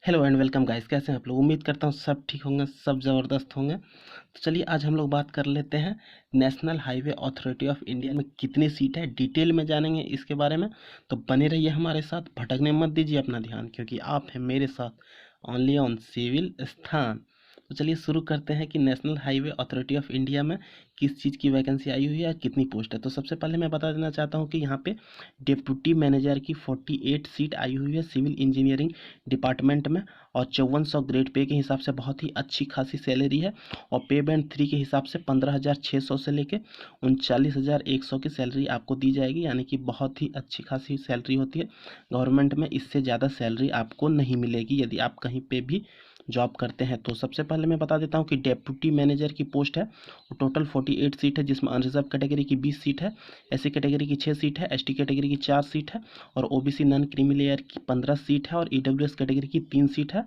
Hello and welcome guys, कैसे हैं आप लोग। उम्मीद करता हूँ सब ठीक होंगे, सब ज़बरदस्त होंगे। तो चलिए आज हम लोग बात कर लेते हैं national highway authority of India में कितनी सीट है, डिटेल में जानेंगे इसके बारे में। तो बने रहिए हमारे साथ, भटकने मत दीजिए अपना ध्यान, क्योंकि आप हैं मेरे साथ ओनली ऑन सिविल स्थान। तो चलिए शुरू करते हैं कि national highway authority of India में किस चीज़ की वैकेंसी आई हुई है, कितनी पोस्ट है। तो सबसे पहले मैं बता देना चाहता हूँ कि यहाँ पे डिप्टी मैनेजर की 48 सीट आई हुई है सिविल इंजीनियरिंग डिपार्टमेंट में। और 5400 ग्रेड पे के हिसाब से बहुत ही अच्छी खासी सैलरी है। और पे बैंड 3 के हिसाब से 15,600 से लेके 39,100 की सैलरी आपको दी जाएगी, यानी कि बहुत ही अच्छी खासी सैलरी होती है। गवर्नमेंट में इससे ज़्यादा सैलरी आपको नहीं मिलेगी यदि आप कहीं पे भी जॉब करते हैं। तो सबसे पहले मैं बता देता हूँ कि डेप्यूटी मैनेजर की पोस्ट है, वो टोटल 48 सीट है, जिसमें अनरिजर्व कैटेगरी की 20 सीट है, एससी कैटेगरी की 6 सीट है, एसटी कैटेगरी की 4 सीट है, और ओबीसी नॉन क्रीमी लेयर की 15 सीट है, और ईडब्ल्यूएस कैटेगरी की 3 सीट है,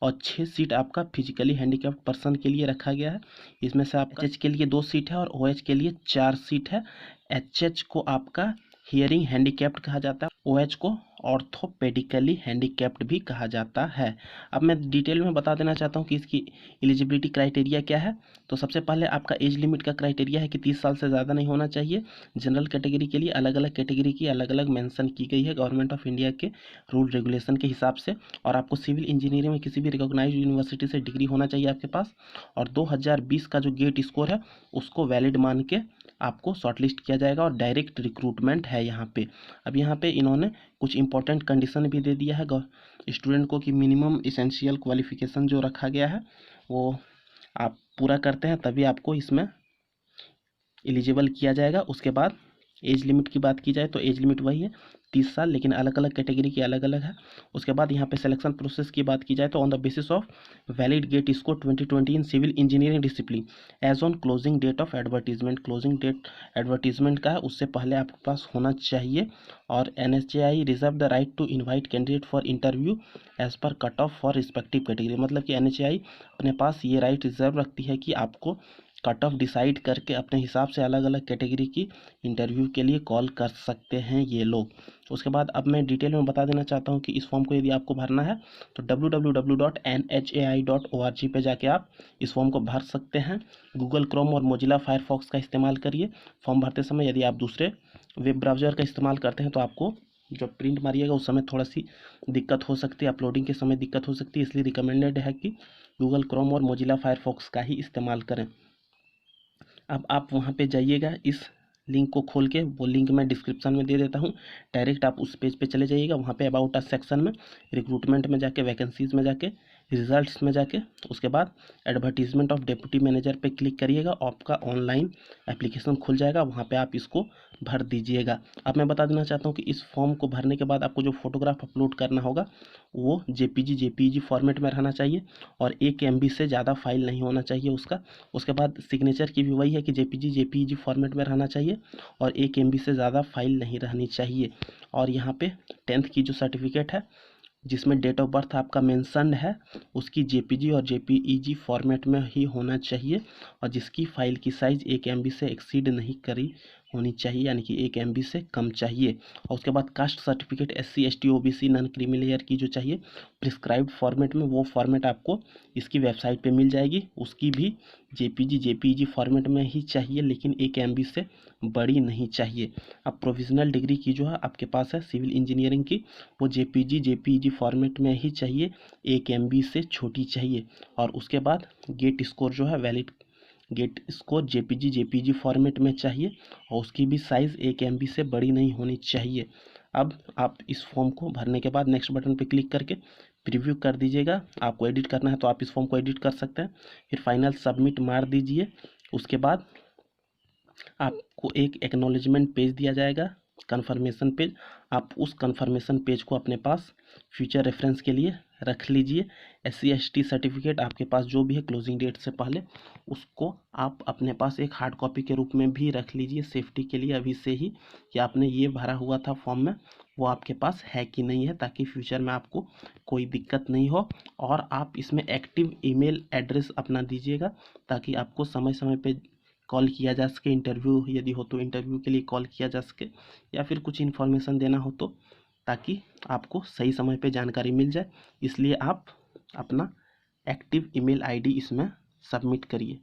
और 6 सीट आपका फिजिकली हैंडीकैप्ड पर्सन के लिए रखा गया है। इसमें से आपका एचएच के लिए 2 सीट है और ओएच के लिए 4 सीट है। एचएच को आपका हियरिंग हैंडीकैप्ड कहा जाता है, ओएच को ऑर्थोपेडिकली हैंडीकैप्ड भी कहा जाता है। अब मैं डिटेल में बता देना चाहता हूँ कि इसकी एलिजिबिलिटी क्राइटेरिया क्या है। तो सबसे पहले आपका एज लिमिट का क्राइटेरिया है कि 30 साल से ज़्यादा नहीं होना चाहिए। जनरल कैटेगरी के लिए अलग अलग कैटेगरी की अलग अलग मेंशन की गई है गवर्नमेंट ऑफ इंडिया के रूल रेगुलेशन के हिसाब से। और आपको सिविल इंजीनियरिंग में किसी भी रिकॉग्नाइज यूनिवर्सिटी से डिग्री होना चाहिए आपके पास। और 2020 का जो गेट स्कोर है उसको वैलिड मान के आपको शॉर्टलिस्ट किया जाएगा, और डायरेक्ट रिक्रूटमेंट है यहाँ पे। अब यहाँ पे इन्होंने कुछ इंपॉर्टेंट कंडीशन भी दे दिया है स्टूडेंट को कि मिनिमम इसेंशियल क्वालिफिकेशन जो रखा गया है वो आप पूरा करते हैं तभी आपको इसमें एलिजिबल किया जाएगा। उसके बाद एज लिमिट की बात की जाए तो एज लिमिट वही है 30 साल, लेकिन अलग अलग कैटेगरी की अलग अलग है। उसके बाद यहाँ पे सिलेक्शन प्रोसेस की बात की जाए तो on the basis of valid GATE score 2020 in civil engineering discipline as on closing date of advertisement. Closing date advertisement का है, उससे पहले आपके पास होना चाहिए। और NHAI reserve the right to invite candidate for interview as per cut off for respective category. मतलब कि NHAI अपने पास ये राइट रिजर्व रखती है कि आपको कट ऑफ डिसाइड करके अपने हिसाब से अलग अलग कैटेगरी की इंटरव्यू के लिए कॉल कर सकते हैं ये लोग। उसके बाद अब मैं डिटेल में बता देना चाहता हूँ कि इस फॉर्म को यदि आपको भरना है तो www.nhai.org पे जाके आप इस फॉर्म को भर सकते हैं। गूगल क्रोम और मोजिला फायरफॉक्स का इस्तेमाल करिए फॉर्म भरते समय। यदि आप दूसरे वेब ब्राउज़र का इस्तेमाल करते हैं तो आपको जब प्रिंट मारिएगा उस समय थोड़ा सी दिक्कत हो सकती है, अपलोडिंग के समय दिक्कत हो सकती है, इसलिए रिकमेंडेड है कि गूगल क्रोम और मोजिला फायरफॉक्स का ही इस्तेमाल करें। अब आप वहाँ पे जाइएगा, इस लिंक को खोल के, वो लिंक मैं डिस्क्रिप्शन में दे देता हूँ, डायरेक्ट आप उस पेज पे चले जाइएगा। वहाँ पे अबाउट अस सेक्शन में रिक्रूटमेंट में जाके, वैकेंसीज में जाके, रिजल्ट्स में जाके, उसके बाद एडवर्टीजमेंट ऑफ डिप्टी मैनेजर पे क्लिक करिएगा। आपका ऑनलाइन एप्लीकेशन खुल जाएगा, वहाँ पे आप इसको भर दीजिएगा। अब मैं बता देना चाहता हूँ कि इस फॉर्म को भरने के बाद आपको जो फोटोग्राफ अपलोड करना होगा वो JPG फॉर्मेट में रहना चाहिए, और 1 MB से ज़्यादा फाइल नहीं होना चाहिए उसका। उसके बाद सिग्नेचर की भी वही है कि JPG फॉर्मेट में रहना चाहिए, और 1 MB से ज़्यादा फाइल नहीं रहनी चाहिए। और यहाँ पे 10th की जो सर्टिफिकेट है जिसमें डेट ऑफ बर्थ आपका मेंशन्ड है उसकी JPG और JPEG फॉर्मेट में ही होना चाहिए, और जिसकी फाइल की साइज़ 1 MB से एक्सीड नहीं करी होनी चाहिए, यानी कि 1 MB से कम चाहिए। और उसके बाद caste certificate SC ST OBC non creamy layer की जो चाहिए प्रिस्क्राइब्ड फॉर्मेट में, वो फॉर्मेट आपको इसकी वेबसाइट पे मिल जाएगी। उसकी भी JPG फॉर्मेट में ही चाहिए, लेकिन 1 MB से बड़ी नहीं चाहिए। अब प्रोविजनल डिग्री की जो है आपके पास है सिविल इंजीनियरिंग की, वो JPG फॉर्मेट में ही चाहिए, 1 MB से छोटी चाहिए। और उसके बाद गेट स्कोर जो है valid GATE score JPG format में चाहिए, और उसकी भी साइज़ 1 MB से बड़ी नहीं होनी चाहिए। अब आप इस फॉर्म को भरने के बाद नेक्स्ट बटन पर क्लिक करके प्रीव्यू कर दीजिएगा। आपको एडिट करना है तो आप इस फॉर्म को एडिट कर सकते हैं, फिर फाइनल सबमिट मार दीजिए। उसके बाद आपको एक एक्नॉलेजमेंट पेज दिया जाएगा, कन्फर्मेशन पेज। आप उस कन्फर्मेशन पेज को अपने पास फ्यूचर रेफरेंस के लिए रख लीजिए। SC ST सर्टिफिकेट आपके पास जो भी है क्लोजिंग डेट से पहले, उसको आप अपने पास एक हार्ड कॉपी के रूप में भी रख लीजिए सेफ्टी के लिए अभी से ही, कि आपने ये भरा हुआ था फॉर्म में वो आपके पास है कि नहीं है, ताकि फ्यूचर में आपको कोई दिक्कत नहीं हो। और आप इसमें एक्टिव ईमेल एड्रेस अपना दीजिएगा, ताकि आपको समय समय पे कॉल किया जा सके, इंटरव्यू यदि हो तो इंटरव्यू के लिए कॉल किया जा सके, या फिर कुछ इन्फॉर्मेशन देना हो तो ताकि आपको सही समय पे जानकारी मिल जाए। इसलिए आप अपना एक्टिव ईमेल आईडी इसमें सबमिट करिए।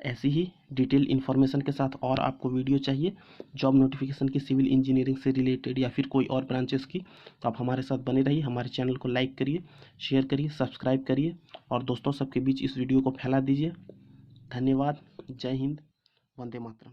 ऐसी ही डिटेल इन्फॉर्मेशन के साथ और आपको वीडियो चाहिए जॉब नोटिफिकेशन की, सिविल इंजीनियरिंग से रिलेटेड या फिर कोई और ब्रांचेस की, तो आप हमारे साथ बने रहिए। हमारे चैनल को लाइक करिए, शेयर करिए, सब्सक्राइब करिए और दोस्तों सबके बीच इस वीडियो को फैला दीजिए। धन्यवाद। जय हिंद। वंदे मातरम।